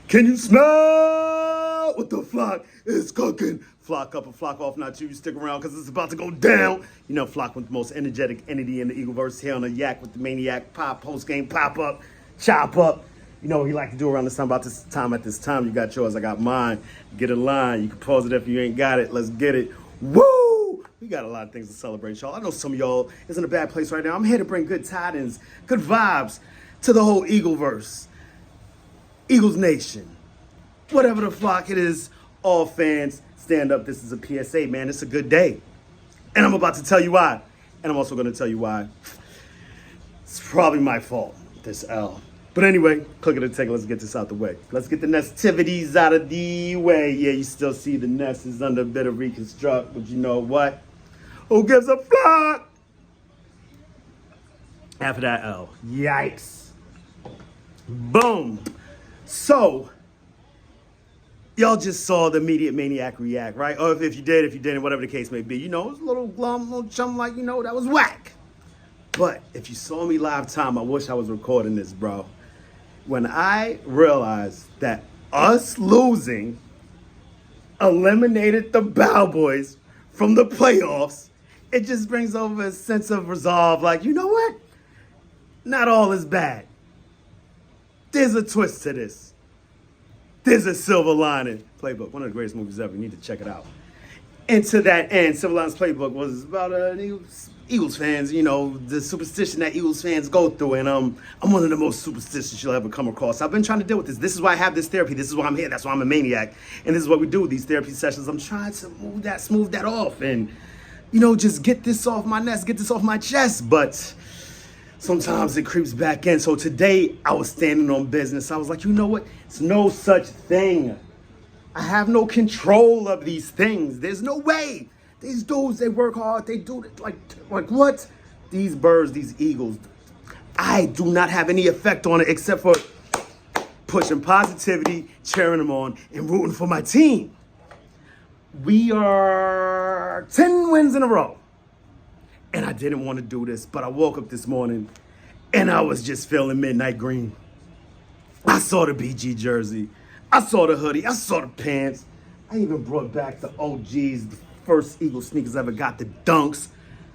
Can you smell what the flock is cooking? Flock up and flock off, not you. Stick around because it's about to go down. You know, Flock with the most energetic entity in the Eagleverse here on the Yac Wit The Maniac post-game pop-up, chop up. You know what he like to do around this time, about this time at this time. You got yours, I got mine. Get in line. You can pause it if you ain't got it. Let's get it. Woo! We got a lot of things to celebrate, y'all. I know some of y'all is in a bad place right now. I'm here to bring good tidings, good vibes to the whole Eagleverse. Eagles Nation. Whatever the flock it is, all fans, stand up. This is a PSA, man. It's a good day. And I'm about to tell you why. And I'm also going to tell you why. It's probably my fault, this L. But anyway, click it and take it. Let's get this out the way. Let's get the nestivities out of the way. Yeah, you still see the nest is under a bit of reconstruct, but you know what? Who gives a flock? After that L. Yikes. Boom. So, y'all just saw the immediate maniac react, right? Or if you did, if you didn't, whatever the case may be. You know, it was a little glum, little chum like, you know, that was whack. But if you saw me live time, I wish I was recording this, bro. When I realized that us losing eliminated the Bowboys from the playoffs, it just brings over a sense of resolve. Like, you know what? Not all is bad. There's a twist to this. There's a silver lining. Playbook, one of the greatest movies ever. You need to check it out. And to that end, Silver Linings Playbook was about Eagles fans, you know, the superstition that Eagles fans go through. And I'm one of the most superstitious you'll ever come across. I've been trying to deal with this. This is why I have this therapy. This is why I'm here. That's why I'm a maniac. And this is what we do with these therapy sessions. I'm trying to smooth that off and, you know, just get this off my nest, get this off my chest. But sometimes it creeps back in. So today I was standing on business. I was like, you know what? It's no such thing. I have no control of these things. There's no way. These dudes, they work hard. They do it like what? These birds, these eagles, I do not have any effect on it except for pushing positivity, cheering them on, and rooting for my team. We are 10 wins in a row. And I didn't want to do this, but I woke up this morning and I was just feeling midnight green. I saw the BG jersey. I saw the hoodie. I saw the pants. I even brought back the OGs, the first Eagles sneakers I ever got, the Dunks.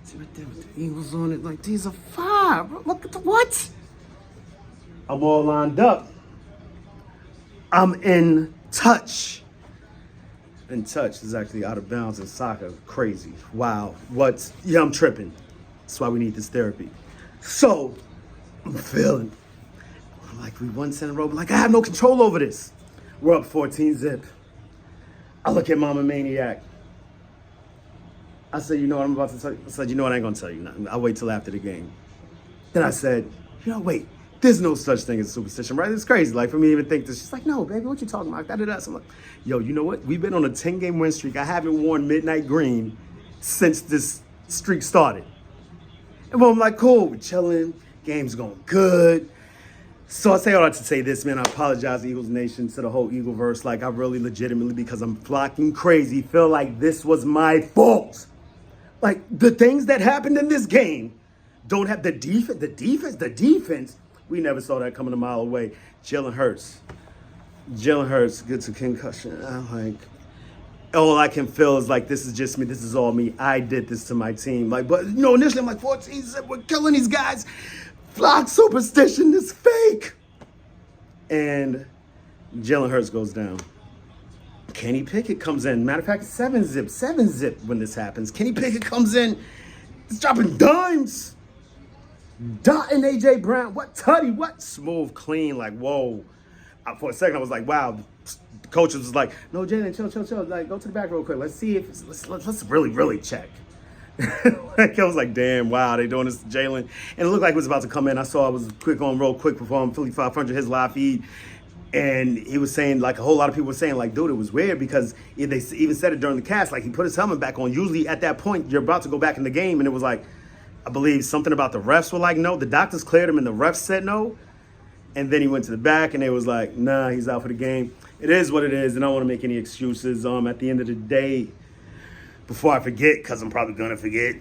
See right there with the Eagles on it. Like, these are fire. Look at the what? I'm all lined up. I'm in touch. In touch is actually out of bounds in soccer. Crazy. Wow. What? Yeah, I'm tripping. That's why we need this therapy. So, I'm feeling. I'm like, we won 10 in a row. But like, I have no control over this. We're up 14-zip. I look at Mama Maniac. I said, you know what I'm about to tell you? I said, you know what, I ain't gonna tell you nothing. I'll wait till after the game. Then I said, you know, wait, there's no such thing as superstition, right? It's crazy, like, for me to even think this. She's like, no, baby, what you talking about? Da-da-da. So I'm like, yo, you know what? We've been on a 10-game win streak. I haven't worn midnight green since this streak started. And well, I'm like, cool, we're chilling. Game's going good. So I say all that to say this, man. I apologize, Eagles Nation, to the whole Eagleverse. Like, I really legitimately, because I'm flocking crazy, feel like this was my fault. Like, the things that happened in this game don't have the defense. We never saw that coming a mile away. Jalen Hurts gets a concussion. I'm like, all I can feel is like, this is just me. This is all me. I did this to my team. Like, but, you know, initially I'm like, 14, we're killing these guys. Flock superstition is fake. And Jalen Hurts goes down. Kenny Pickett comes in. Matter of fact, 7-zip when this happens. Kenny Pickett comes in. He's dropping dimes. Dotting A.J. Brown. What tutty? What? Smooth, clean. Like, whoa. For a second, I was like, wow. The coach was like, no, Jalen, chill. Like, go to the back real quick. Let's see if, let's really check. Like, I was like, damn, wow, they doing this to Jalen. And it looked like it was about to come in. I saw it was real quick before I'm Philly 500, his live feed. And he was saying, like, a whole lot of people were saying, like, dude, it was weird because they even said it during the cast. Like, he put his helmet back on. Usually at that point, you're about to go back in the game. And it was like, I believe something about the refs were like, no. The doctors cleared him and the refs said no. And then he went to the back and they was like, nah, he's out for the game. It is what it is. And I don't want to make any excuses. At the end of the day, before I forget, because I'm probably going to forget,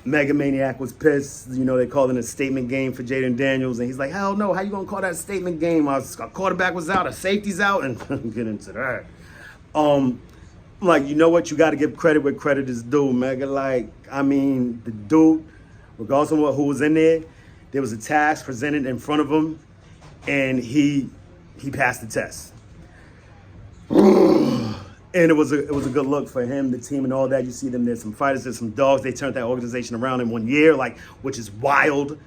Mega Maniac was pissed. You know, they called it a statement game for Jaden Daniels. And he's like, hell no, how you going to call that a statement game? Our quarterback was out, our safety's out, and get into that. Like, you know what? You got to give credit where credit is due, Mega. Like, I mean, the dude, regardless of who was in there was a task presented in front of him, and he passed the test. And it was a good look for him, the team, and all that. You see them. There's some fighters, there's some dogs. They turned that organization around in 1 year, like, which is wild.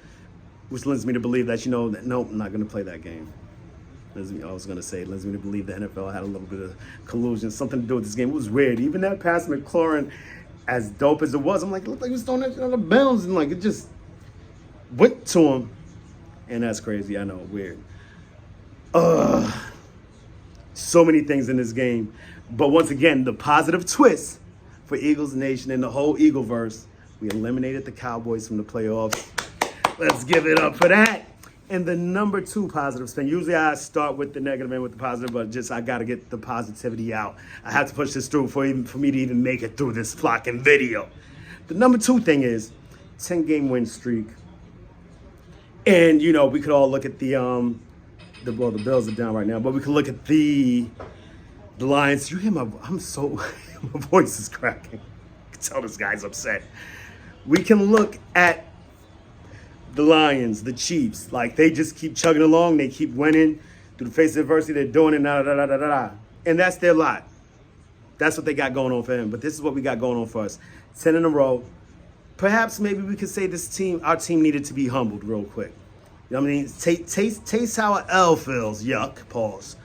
Which leads me to believe that, you know, that nope, I'm not going to play that game. I was going to say, it leads me to believe the NFL had a little bit of collusion, something to do with this game. It was weird. Even that pass McLaurin, as dope as it was, I'm like, it looked like he was throwing that shit on the bounds, and like it just went to him. And that's crazy. I know, weird. So many things in this game. But once again, the positive twist for Eagles Nation and the whole Eagleverse, we eliminated the Cowboys from the playoffs. Let's give it up for that. And the number 2 positive spin. Usually I start with the negative and with the positive, but just I got to get the positivity out. I have to push this through for me to even make it through this PHlockin video. The number 2 thing is 10-game win streak. And, you know, we could all look at the Bills are down right now, but we could look at the Lions. You hear my voice is cracking. I can tell this guy's upset. We can look at the Lions, the Chiefs. Like, they just keep chugging along. They keep winning through the face of adversity. They're doing it, and that's their lot. That's what they got going on for him. But this is what we got going on for us. 10 in a row. Perhaps maybe we could say our team needed to be humbled real quick. You know what I mean? Taste how an L feels. Yuck. Pause.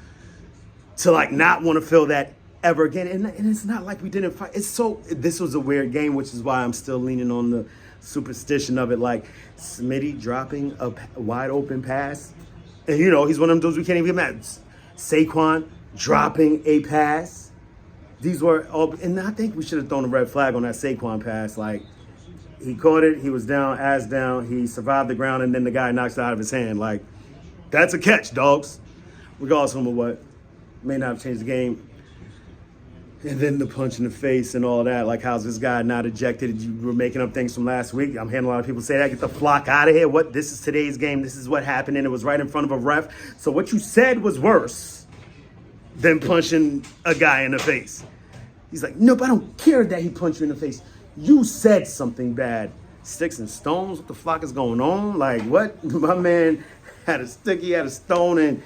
To like not want to feel that ever again. And it's not like we didn't fight. This was a weird game, which is why I'm still leaning on the superstition of it. Like Smitty dropping a wide open pass. And you know, he's one of them dudes we can't even get mad. Saquon dropping a pass. These were all, and I think we should have thrown a red flag on that Saquon pass. Like, he caught it, he was down, ass down, he survived the ground, and then the guy knocks it out of his hand. Like, that's a catch, dogs. Regardless of what, may not have changed the game. And then the punch in the face and all that. Like, how's this guy not ejected? You were making up things from last week. I'm hearing a lot of people say that. Get the flock out of here. What? This is today's game. This is what happened, and it was right in front of a ref. So what you said was worse than punching a guy in the face. He's like, nope, I don't care that he punched you in the face. You said something bad. Sticks and stones? What the flock is going on? Like, what? My man had a stick, he had a stone, and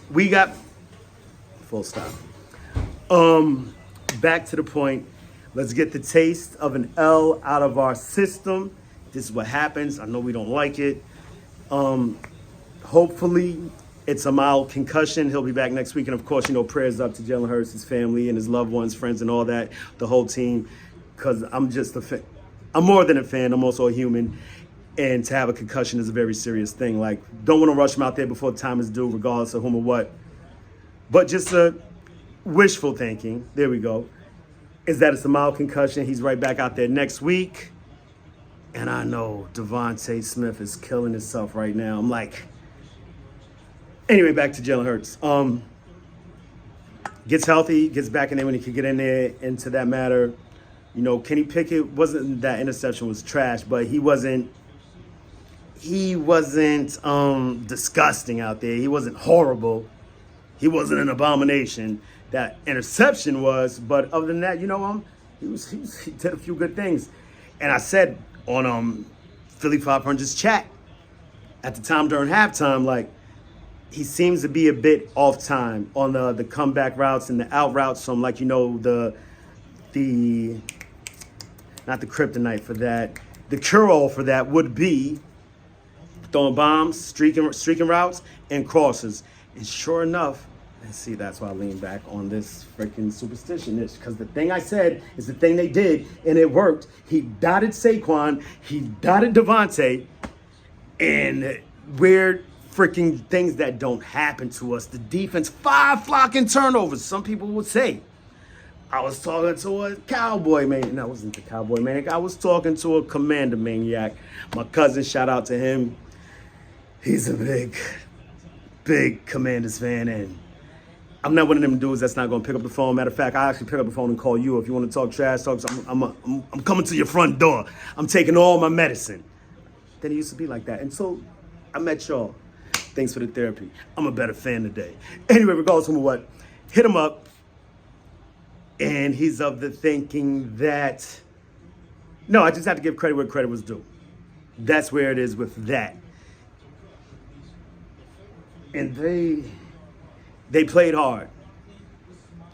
we got full stop. Back to the point. Let's get the taste of an L out of our system. This is what happens. I know we don't like it. Hopefully it's a mild concussion. He'll be back next week. And of course, you know, prayers up to Jalen Hurts, his family and his loved ones, friends and all that, the whole team. Because I'm just a fan. I'm more than a fan. I'm also a human. And to have a concussion is a very serious thing. Like, don't want to rush him out there before time is due, regardless of whom or what. But just a wishful thinking, there we go, is that it's a mild concussion. He's right back out there next week. And I know Devontae Smith is killing himself right now. I'm like, anyway, back to Jalen Hurts. Gets healthy, gets back in there when he can get in there. Into that matter, you know, Kenny Pickett wasn't, that interception was trash, but he wasn't disgusting out there. He wasn't horrible. He wasn't an abomination. That interception was, but other than that, you know, he did a few good things. And I said on Philly 500's chat at the time during halftime, like, he seems to be a bit off time on the comeback routes and the out routes from, like, you know, the not the kryptonite for that. The cure-all for that would be throwing bombs, streaking routes, and crosses. And sure enough, let's see, that's why I lean back on this freaking superstition. Because the thing I said is the thing they did, and it worked. He dotted Saquon, he dotted Devontae, and weird freaking things that don't happen to us. The defense, 5 PHlockin turnovers, some people would say. I was talking to a cowboy maniac. No, I wasn't the cowboy maniac. I was talking to a commander maniac. My cousin, shout out to him. He's a big Commanders fan, and I'm not one of them dudes that's not going to pick up the phone. Matter of fact, I actually pick up the phone and call you. If you want to talk trash talk, I'm coming to your front door. I'm taking all my medicine. Then it used to be like that. And so I met y'all. Thanks for the therapy. I'm a better fan today. Anyway, regardless of what, hit him up. And he's of the thinking that, no, I just have to give credit where credit was due. That's where it is with that. And they played hard.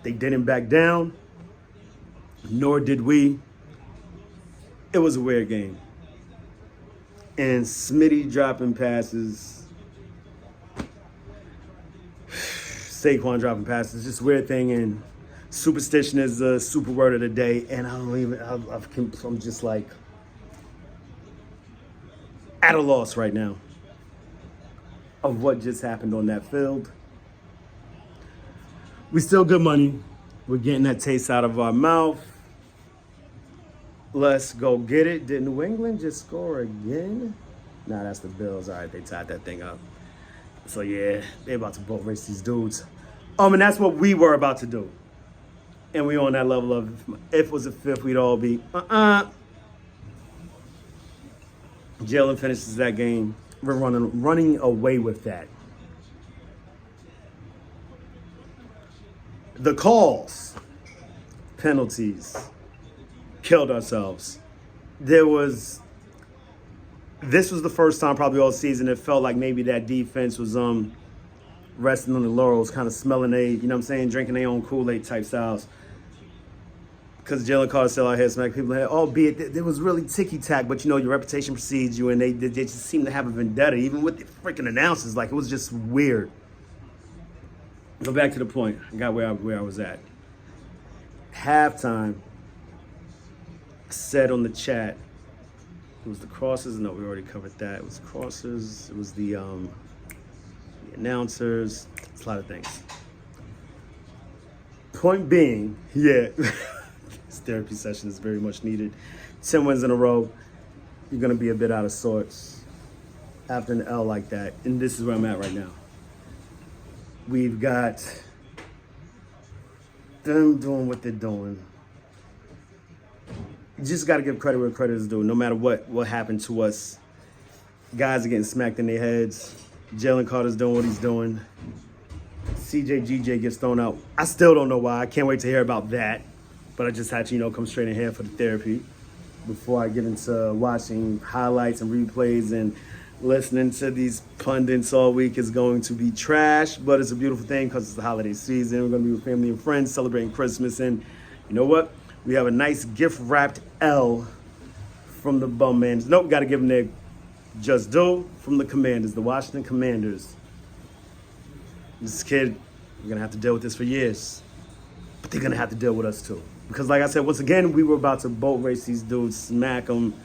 They didn't back down, nor did we. It was a weird game. And Smitty dropping passes, Saquon dropping passes, just a weird thing. And superstition is the super word of the day. And I'm just like at a loss right now of what just happened on that field. We still good money. We're getting that taste out of our mouth. Let's go get it. Did New England just score again? Nah, that's the Bills. All right, they tied that thing up. So yeah, they about to boat race these dudes. And that's what we were about to do. And we on that level of, if it was a fifth, we'd all be, Jalen finishes that game. We're running away with that. The calls, penalties, killed ourselves. This was the first time probably all season it felt like maybe that defense was resting on the laurels, kind of smelling drinking their own Kool-Aid type styles. Because Jalen Carter still out here smacking people head, albeit it was really ticky-tack, but your reputation precedes you, and they just seem to have a vendetta, even with the freaking announcers. Like, it was just weird. Go back to the point. I got where I was at. Halftime, I said on the chat, it was the crossers. No, we already covered that. It was the crossers. It was the announcers. It's a lot of things. Point being, yeah, this therapy session is very much needed. 10 wins in a row. You're going to be a bit out of sorts after an L like that. And this is where I'm at right now. We've got them doing what they're doing. You just got to give credit where credit is due. No matter what happened to us, guys are getting smacked in their heads. Jalen Carter's doing what he's doing. CJ gets thrown out. I still don't know why. I can't wait to hear about that. But I just had to, come straight in here for the therapy before I get into watching highlights and replays and listening to these pundits all week is going to be trash, but it's a beautiful thing because it's the holiday season. We're going to be with family and friends celebrating Christmas. And you know what? We have a nice gift-wrapped L from the bum man. Nope, got to give them their just due from the Commanders, the Washington Commanders. This kid, we're going to have to deal with this for years. But they're going to have to deal with us too. Because like I said, once again, we were about to boat race these dudes, smack them.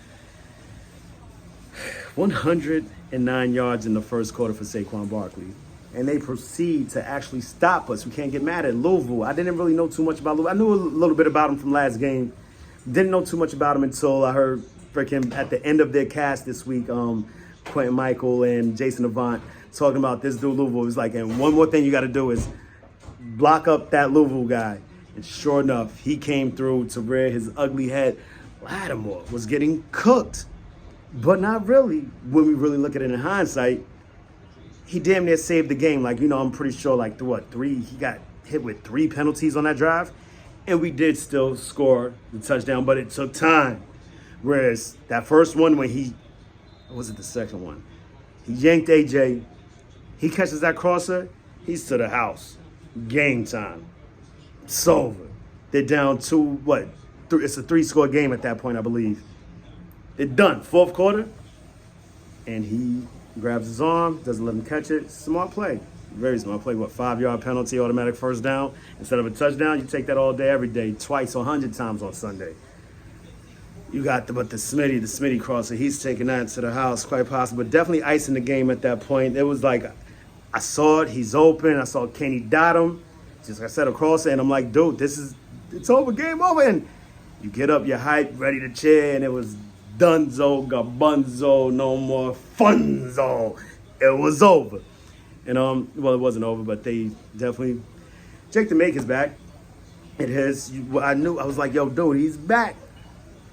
109 yards in the first quarter for Saquon Barkley. And they proceed to actually stop us. We can't get mad at Louisville. I didn't really know too much about Louisville. I knew a little bit about them from last game. Didn't know too much about them until I heard freaking at the end of their cast this week, Quentin Michael and Jason Avant talking about this dude Louisville. It was like, and one more thing you got to do is block up that Louisville guy. And sure enough, he came through to rear his ugly head. Lattimore was getting cooked. But not really. When we really look at it in hindsight, he damn near saved the game. Like, I'm pretty sure, he got hit with 3 penalties on that drive. And we did still score the touchdown, but it took time. Whereas that first one, or was it the second one? He yanked AJ. He catches that crosser. He's to the house. Game time. It's over. They're down to, it's a 3-score game at that point, I believe. They're done. Fourth quarter. And he grabs his arm, doesn't let him catch it. Smart play. Very smart play. 5-yard penalty, automatic first down. Instead of a touchdown, you take that all day, every day, twice or 100 times on Sunday. You got the Smitty crosser. He's taking that to the house, quite possible. But definitely icing the game at that point. It was like, I saw it. He's open. I saw Kenny dot him. Just like I said, across it. And I'm like, dude, it's over. Game over. And you get up, you're hyped, ready to cheer. And it was Dunzo, Gabunzo, no more Funzo. It was over. And, it wasn't over, but they definitely Jake the Maker's back. It is. I was like, yo, dude, he's back.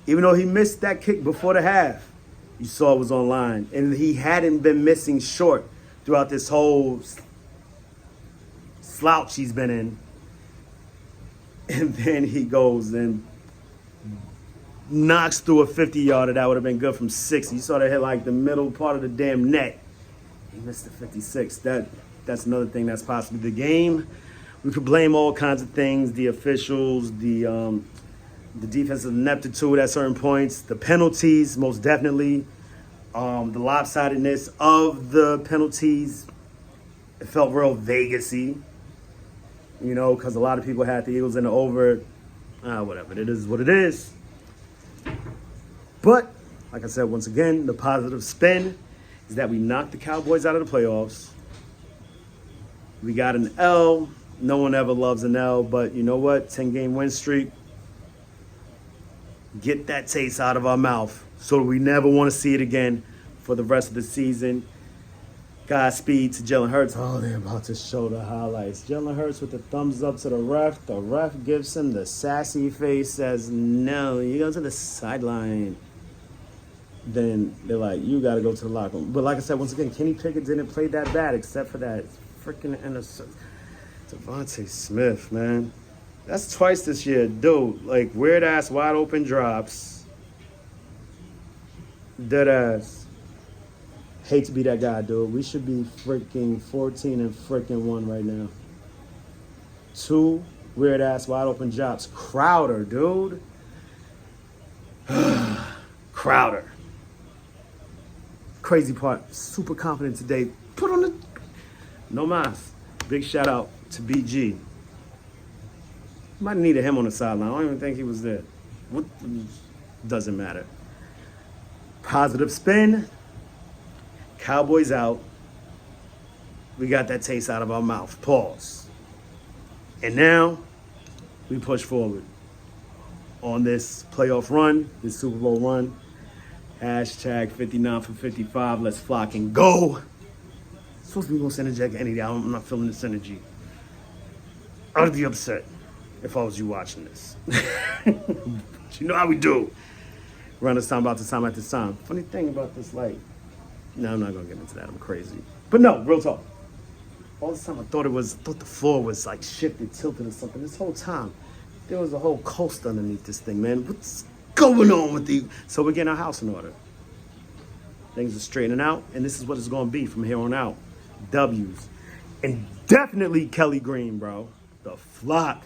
Even though he missed that kick before the half, you saw it was online. And he hadn't been missing short throughout this whole slouch he's been in. And then he goes and knocks through a 50-yarder that would have been good from 60. You saw that hit like the middle part of the damn net. He missed the 56. That's another thing that's possibly the game. We could blame all kinds of things, the officials, the defensive ineptitude at certain points, the penalties, most definitely, the lopsidedness of the penalties. It felt real Vegas-y, you know, because a lot of people had the Eagles in the over. Whatever, it is what it is. But, like I said, once again, the positive spin is that we knocked the Cowboys out of the playoffs. We got an L. No one ever loves an L, but you know what? 10-game win streak. Get that taste out of our mouth so we never want to see it again for the rest of the season. Godspeed to Jalen Hurts. Oh, they're about to show the highlights. Jalen Hurts with the thumbs up to the ref. The ref gives him the sassy face, says, no, you go to the sideline. Then they're like, you got to go to the locker room. But like I said, once again, Kenny Pickett didn't play that bad except for that freaking interception. Devontae Smith, man. That's twice this year. Dude, like weird-ass wide-open drops. Dead-ass. Hate to be that guy, dude. We should be freaking 14-1 right now. 2 weird-ass wide-open drops. Crowder, dude. Crowder. Crazy part. Super confident today. Put on the... No mas. Big shout-out to BG. Might have needed him on the sideline. I don't even think he was there. What? Doesn't matter. Positive spin. Cowboys out. We got that taste out of our mouth. Pause. And now we push forward on this playoff run, this Super Bowl run. Hashtag 59 for 55. Let's flock and go. It's supposed to be most energetic energy. I'm not feeling this energy. I would be upset if I was you watching this. But you know how we do. Around this time, about this time, at this time. Funny thing about this, like, no, I'm not going to get into that. I'm crazy. But no, real talk. All this time I thought the floor was like shifted, tilted or something. This whole time, there was a whole coast underneath this thing, man. What's going on with the... So we're getting our house in order. Things are straightening out, and this is what it's going to be from here on out. W's. And definitely Kelly Green, bro. The flock.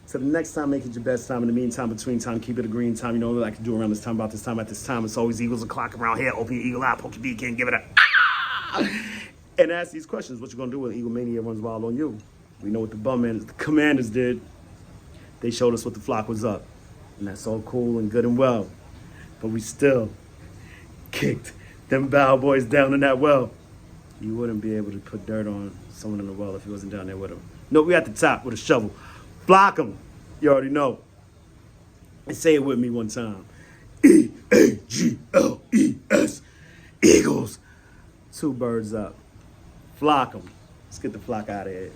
So the next time, make it your best time. In the meantime, between time, keep it a green time. You know what I can do around this time, about this time, at this time. It's always Eagles o'clock around here. Open your eagle eye, poke your beak in, give it a and ask these questions. What you gonna do when Eagle Mania runs wild on you? We know what the Commanders did. They showed us what the flock was up. And that's all cool and good and well. But we still kicked them Bowboys down in that well. You wouldn't be able to put dirt on someone in the well if he wasn't down there with them. No, we at the top with a shovel. Block them. You already know. And say it with me one time. E-A-G-L-E-S. Eagles. 2 birds up. Flock them. Let's get the flock out of here.